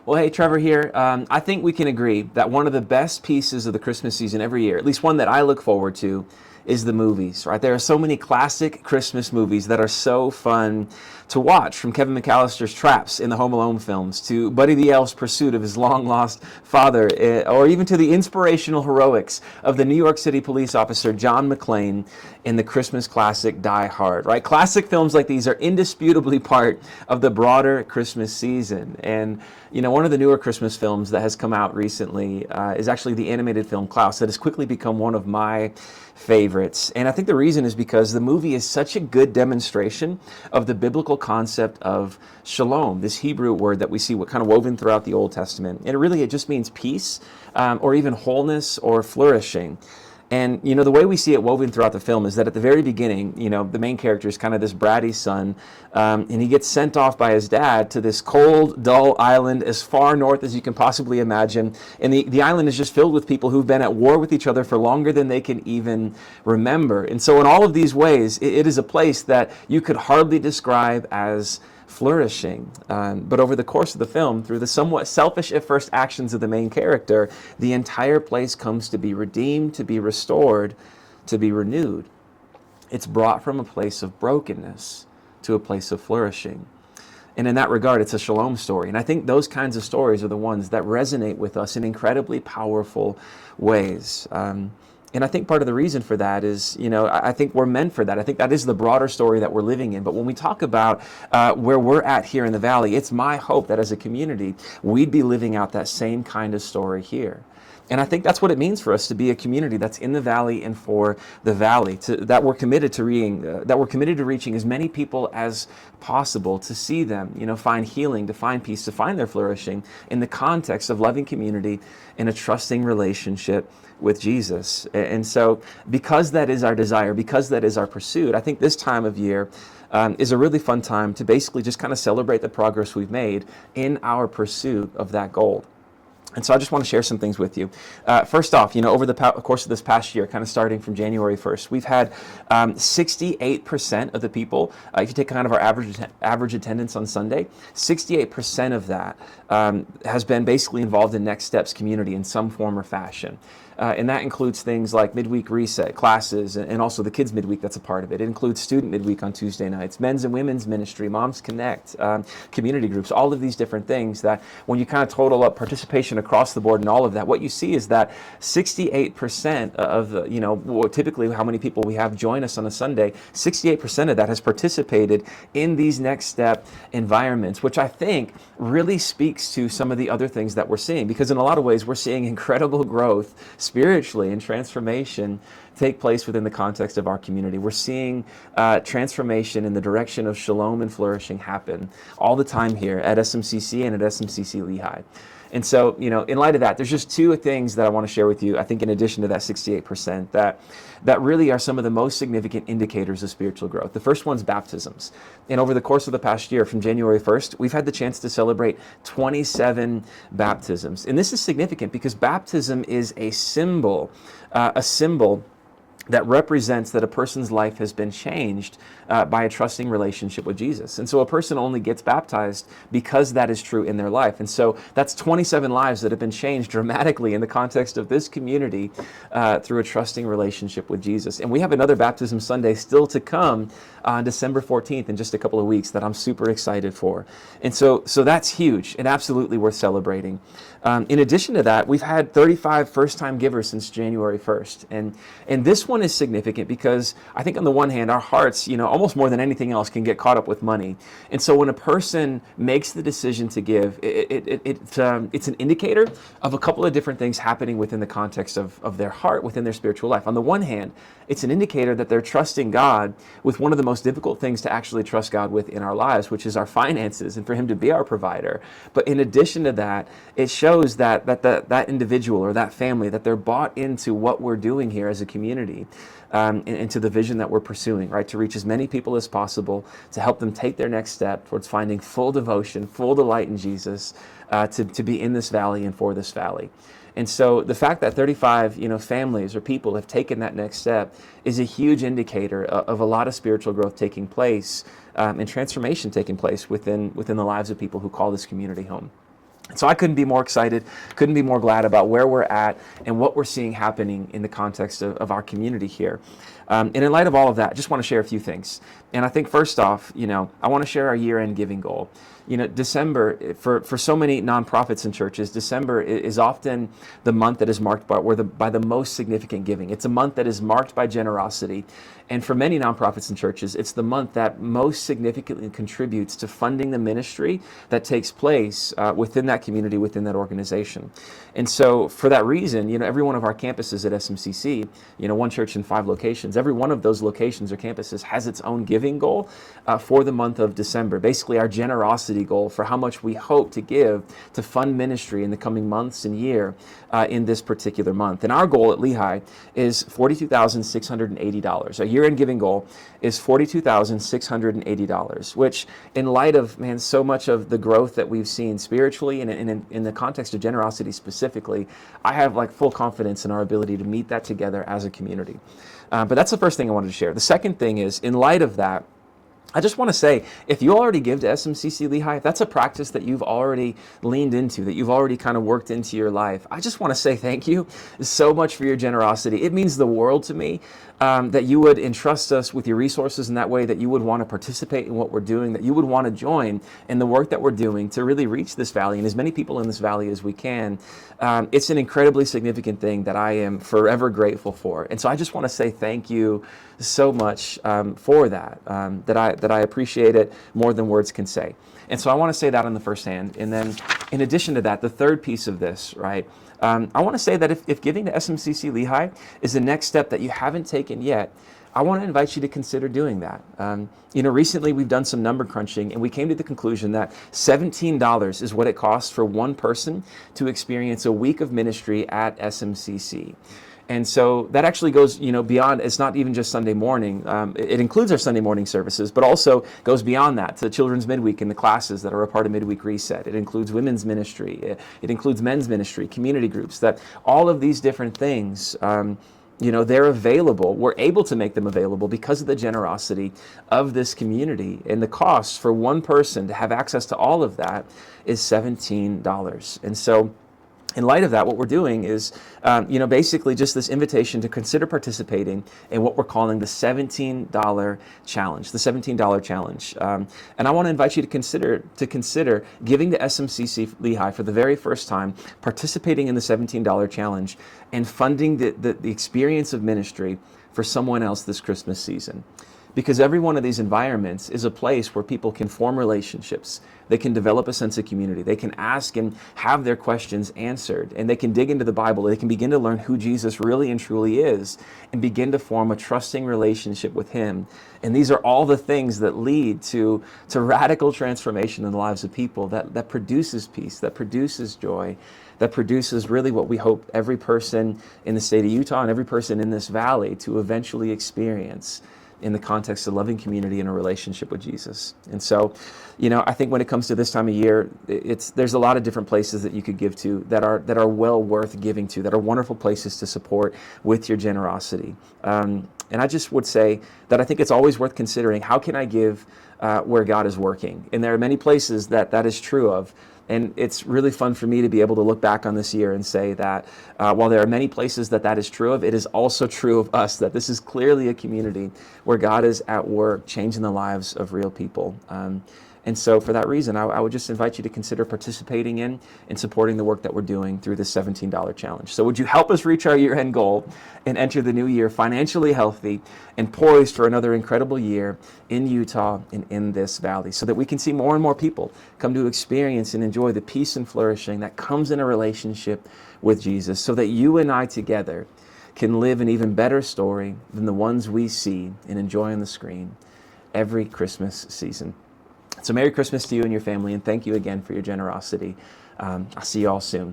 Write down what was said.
Well, hey, Trevor here. I think we can agree that one of the best pieces of the Christmas season every year, at least one that I look forward to, is the movies, right? There are so many classic Christmas movies that are so fun to watch, from Kevin McAllister's Traps in the Home Alone films to Buddy the Elf's pursuit of his long-lost father, or even to the inspirational heroics of the New York City police officer John McClane in the Christmas classic Die Hard, right? Classic films like these are indisputably part of the broader Christmas season. And, you know, one of the newer Christmas films that has come out recently is actually the animated film Klaus, that has quickly become one of my favorites. And I think the reason is because the movie is such a good demonstration of the biblical concept of shalom, this Hebrew word that we see kind of woven throughout the Old Testament. And it just means peace, or even wholeness or flourishing. And, you know, the way we see it woven throughout the film is that at the very beginning, you know, the main character is kind of this bratty son, and he gets sent off by his dad to this cold, dull island as far north as you can possibly imagine. And the island is just filled with people who've been at war with each other for longer than they can even remember. And so in all of these ways, it is a place that you could hardly describe as flourishing. But over the course of the film, through the somewhat selfish at first actions of the main character, the entire place comes to be redeemed, to be restored, to be renewed. It's brought from a place of brokenness to a place of flourishing. And in that regard, it's a shalom story. And I think those kinds of stories are the ones that resonate with us in incredibly powerful ways. And I think part of the reason for that is, you know, I think we're meant for that. I think that is the broader story that we're living in. But when we talk about where we're at here in the Valley, it's my hope that as a community, we'd be living out that same kind of story here. And I think that's what it means for us to be a community that's in the Valley and for the Valley, that we're committed to reaching as many people as possible, to see them, you know, find healing, to find peace, to find their flourishing in the context of loving community and a trusting relationship with Jesus. And so because that is our desire, because that is our pursuit, I think this time of year is a really fun time to basically just kind of celebrate the progress we've made in our pursuit of that goal. And so I just want to share some things with you. First off, you know, over the course of this past year, kind of starting from January 1st, we've had 68% of the people, if you take kind of our average attendance on Sunday, 68% of that has been basically involved in Next Steps community in some form or fashion. And that includes things like midweek reset classes, and also the kids midweek that's a part of it. It includes student midweek on Tuesday nights, men's and women's ministry, Moms Connect, community groups, all of these different things that when you kind of total up participation across the board and all of that, what you see is that 68% of the, you know, typically how many people we have join us on a Sunday, 68% of that has participated in these Next Step environments, which I think really speaks to some of the other things that we're seeing, because in a lot of ways we're seeing incredible growth spiritually and transformation take place within the context of our community. We're seeing transformation in the direction of shalom and flourishing happen all the time here at SMCC and at SMCC Lehigh. And so, you know, in light of that, there's just two things that I want to share with you, I think, in addition to that 68%, that really are some of the most significant indicators of spiritual growth. The first one's baptisms. And over the course of the past year, from January 1st, we've had the chance to celebrate 27 baptisms. And this is significant because baptism is a symbol that represents that a person's life has been changed by a trusting relationship with Jesus. And so a person only gets baptized because that is true in their life. And so that's 27 lives that have been changed dramatically in the context of this community through a trusting relationship with Jesus. And we have another baptism Sunday still to come on December 14th in just a couple of weeks that I'm super excited for. And so that's huge and absolutely worth celebrating. In addition to that, we've had 35 first-time givers since January 1st. And this one is significant because I think on the one hand, our hearts, you know, almost more than anything else, can get caught up with money. And so when a person makes the decision to give, it's an indicator of a couple of different things happening within the context of their heart, within their spiritual life. On the one hand, it's an indicator that they're trusting God with one of the most difficult things to actually trust God with in our lives, which is our finances, and for Him to be our provider. But in addition to that, it shows that individual or that family, that they're bought into what we're doing here as a community, and to the vision that we're pursuing, right? To reach as many people as possible, to help them take their next step towards finding full devotion, full delight in Jesus, to be in this valley and for this valley. And so the fact that 35, you know, families or people have taken that next step is a huge indicator of a lot of spiritual growth taking place, and transformation taking place within the lives of people who call this community home. So I couldn't be more excited, couldn't be more glad about where we're at and what we're seeing happening in the context of our community here. And in light of all of that, I just want to share a few things. And I think first off, I want to share our year-end giving goal. December, for so many nonprofits and churches, December is often the month that is marked by the most significant giving. It's a month that is marked by generosity. And for many nonprofits and churches, it's the month that most significantly contributes to funding the ministry that takes place within that community, within that organization. And so for that reason, every one of our campuses at SMCC, one church in 5 locations, every one of those locations or campuses has its own giving goal for the month of December. Basically, our generosity goal for how much we hope to give to fund ministry in the coming months and year in this particular month. And our goal at Lehigh is $42,680. Our year-end giving goal is $42,680, which in light of, so much of the growth that we've seen spiritually and in the context of generosity specifically, I have full confidence in our ability to meet that together as a community. But that's the first thing I wanted to share. The second thing is, in light of that, I just want to say, if you already give to SMCC Lehigh, if that's a practice that you've already leaned into, that you've already kind of worked into your life, I just want to say thank you so much for your generosity. It means the world to me that you would entrust us with your resources in that way, that you would want to participate in what we're doing, that you would want to join in the work that we're doing to really reach this valley and as many people in this valley as we can. It's an incredibly significant thing that I am forever grateful for. And so I just want to say thank you so much for that, that I appreciate it more than words can say. And so I want to say that on the first hand. And then in addition to that, the third piece of this, right, I want to say that if giving to SMCC Lehigh is the next step that you haven't taken yet, I want to invite you to consider doing that. Recently we've done some number crunching and we came to the conclusion that $17 is what it costs for one person to experience a week of ministry at SMCC. And so that actually goes, beyond. It's not even just Sunday morning. It includes our Sunday morning services, but also goes beyond that to children's midweek and the classes that are a part of midweek reset. It includes women's ministry. It includes men's ministry, community groups. That all of these different things, they're available. We're able to make them available because of the generosity of this community. And the cost for one person to have access to all of that is $17. And so, in light of that, what we're doing is, basically just this invitation to consider participating in what we're calling the $17 challenge, the $17 challenge. And I want to invite you to consider giving to SMCC Lehigh for the very first time, participating in the $17 challenge, and funding the experience of ministry for someone else this Christmas season. Because every one of these environments is a place where people can form relationships. They can develop a sense of community. They can ask and have their questions answered. And they can dig into the Bible. They can begin to learn who Jesus really and truly is and begin to form a trusting relationship with Him. And these are all the things that lead to radical transformation in the lives of people, that produces peace, that produces joy, that produces really what we hope every person in the state of Utah and every person in this valley to eventually experience in the context of loving community and a relationship with Jesus. And so, I think when it comes to this time of year, there's a lot of different places that you could give to that are well worth giving to, that are wonderful places to support with your generosity. And I just would say that I think it's always worth considering, how can I give where God is working? And there are many places that is true of. And it's really fun for me to be able to look back on this year and say that while there are many places that is true of, it is also true of us, that this is clearly a community where God is at work changing the lives of real people. And so for that reason, I would just invite you to consider participating in and supporting the work that we're doing through this $17 challenge. So would you help us reach our year-end goal and enter the new year financially healthy and poised for another incredible year in Utah and in this valley, so that we can see more and more people come to experience and enjoy the peace and flourishing that comes in a relationship with Jesus, so that you and I together can live an even better story than the ones we see and enjoy on the screen every Christmas season. So Merry Christmas to you and your family, and thank you again for your generosity. I'll see you all soon.